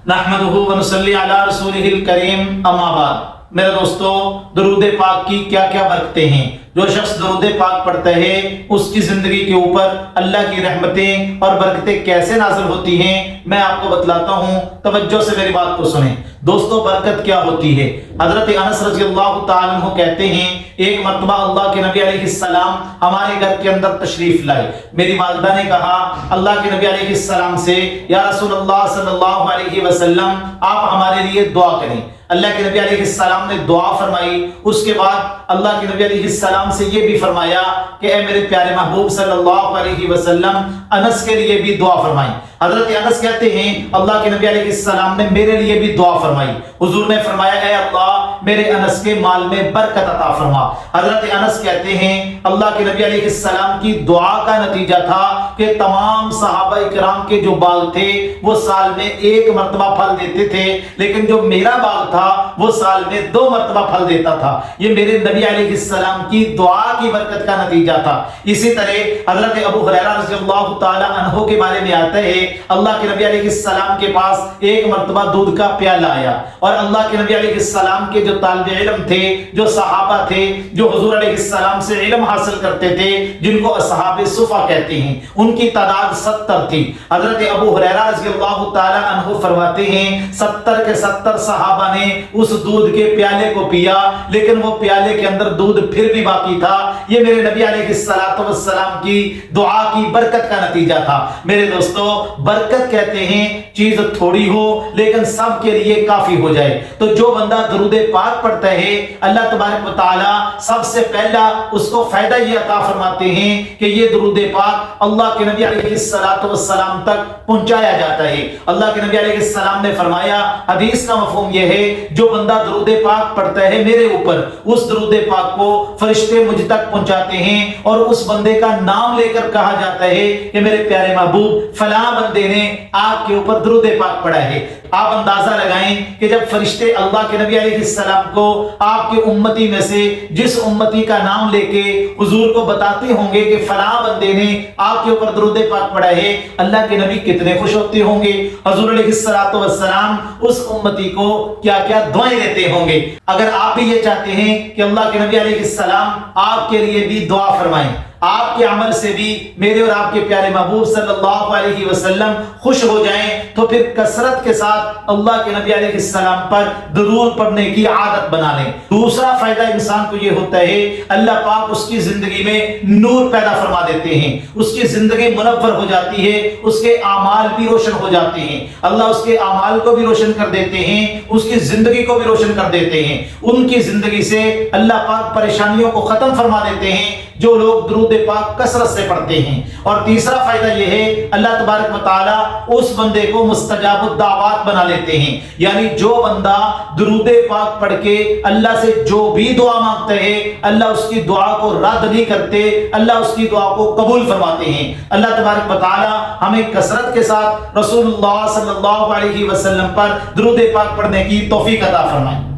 نحمدہ ونصلی علی رسولہ الکریم، اما بعد۔ میرے دوستو، درود پاک کی کیا کیا برکتیں ہیں۔ جو شخص درود پاک پڑھتا ہے اس کی زندگی کے اوپر اللہ کی رحمتیں اور برکتیں کیسے نازل ہوتی ہیں میں آپ کو بتلاتا ہوں، توجہ سے میری بات کو سنیں۔ دوستو، برکت کیا ہوتی ہے؟ حضرت انس رضی اللہ تعالیٰ عنہ کہتے ہیں، ایک مرتبہ اللہ کے نبی علیہ السلام ہمارے گھر کے اندر تشریف لائے۔ میری والدہ نے کہا اللہ کے نبی علیہ السلام سے، یا رسول اللہ صلی اللہ علیہ وسلم، آپ ہمارے لیے دعا کریں۔ اللہ کے نبی علیہ السلام نے دعا فرمائی۔ اس کے بعد اللہ کے نبی علیہ السلام سے یہ بھی فرمایا کہ اے میرے پیارے محبوب صلی اللہ علیہ وسلم، انس کے لیے بھی دعا فرمائی۔ حضرت انس کہتے ہیں اللہ کے نبی علیہ السلام نے میرے لیے بھی دعا فرمائی۔ حضور نے فرمایا اے اللہ میرے انس کے مال میں برکت عطا فرما۔ حضرت انس کہتے ہیں اللہ کے نبی علیہ السلام کی دعا کا نتیجہ تھا کہ تمام صحابہ کرام کے جو باغ تھے وہ سال میں ایک مرتبہ پھل دیتے تھے، لیکن جو میرا باغ تھا وہ سال میں 2 مرتبہ پھل دیتا تھا۔ یہ میرے نبی علیہ السلام کی دعا کی برکت کا نتیجہ تھا۔ اسی طرح حضرت ابو ہریرہ رضی اللہ تعالی عنہ کے بارے میں آتا ہے اللہ کے نبی علیہ السلام کے پاس ایک مرتبہ دودھ کا پیالہ آیا، اور اللہ کے نبی علیہ السلام کے جو طالب علم تھے، جو صحابہ تھے، جو حضور علیہ السلام سے علم حاصل کرتے تھے، جن کو اصحاب صفا کہتے ہیں، ان کی تعداد 70 تھی۔ حضرت ابو ہریرہ رضی اللہ تعالی عنہ فرماتے ہیں 70 کے 70 صحابہ نے اس دودھ کے پیالے کو پیا، لیکن وہ پیالے کے اندر دودھ پھر بھی باقی تھا۔ یہ میرے نبی علیہ السلام کی دعا کی برکت کا نتیجہ تھا۔ میرے دوستو، برکت کہتے ہیں چیز تھوڑی ہو لیکن سب کے لیے کافی ہو جائے۔ تو جو بندہ درود پاک پڑھتا ہے اللہ تبارک و تعالی سب سے پہلا اس کو فائدہ یہ عطا فرماتے ہیں کہ یہ درود پاک اللہ کے نبی علیہ السلام تک پہنچایا جاتا ہے۔ اللہ کے نبی علیہ السلام نے فرمایا، حدیث کا مفہوم یہ ہے جو بندہ درود پاک پڑھتا ہے میرے اوپر، اس درود پاک کو فرشتے مجھ تک پہنچاتے ہیں، اور اس بندے کا نام لے کر کہا جاتا ہے کہ میرے پیارے محبوب فلاں بندے نے آپ کے اوپر درود پاک پڑھا ہے۔ آپ اندازہ لگائیں کہ جب فرشتے اللہ کے نبی علیہ السلام کو آپ کے امتی میں سے جس امتی کا نام لے کے حضور کو بتاتے ہوں گے کہ فلاں بندے نے آپ کے اوپر درود پاک پڑھا ہے، اللہ کے نبی کتنے خوش ہوتے ہوں گے۔ حضور علیہ السلام اس امتی کو کیا کیا دعائیں دیتے ہوں گے۔ اگر آپ بھی یہ چاہتے ہیں کہ اللہ کے نبی علیہ السلام آپ کے لیے بھی دعا فرمائیں، آپ کے عمل سے بھی میرے اور آپ کے پیارے محبوب صلی اللہ علیہ وسلم خوش ہو جائیں، تو پھر کثرت کے ساتھ اللہ کے نبی علیہ السلام پر درود پڑھنے کی عادت بنا لیں۔ دوسرا فائدہ انسان کو یہ ہوتا ہے اللہ پاک اس کی زندگی میں نور پیدا فرما دیتے ہیں، اس کی زندگی منور ہو جاتی ہے، اس کے اعمال بھی روشن ہو جاتے ہیں۔ اللہ اس کے اعمال کو بھی روشن کر دیتے ہیں، اس کی زندگی کو بھی روشن کر دیتے ہیں۔ ان کی زندگی سے اللہ پاک پریشانیوں کو ختم فرما دیتے ہیں جو لوگ درود پاک کثرت سے پڑھتے ہیں۔ اور تیسرا فائدہ یہ ہے اللہ تبارک و تعالی اس بندے کو مستجاب الدعوات بنا لیتے ہیں، یعنی جو بندہ درود پاک پڑھ کے اللہ سے جو بھی دعا مانگتا ہے اللہ اس کی دعا کو رد نہیں کرتے، اللہ اس کی دعا کو قبول فرماتے ہیں۔ اللہ تبارک و تعالی ہمیں کثرت کے ساتھ رسول اللہ صلی اللہ علیہ وسلم پر درود پاک پڑھنے کی توفیق عطا فرمائے۔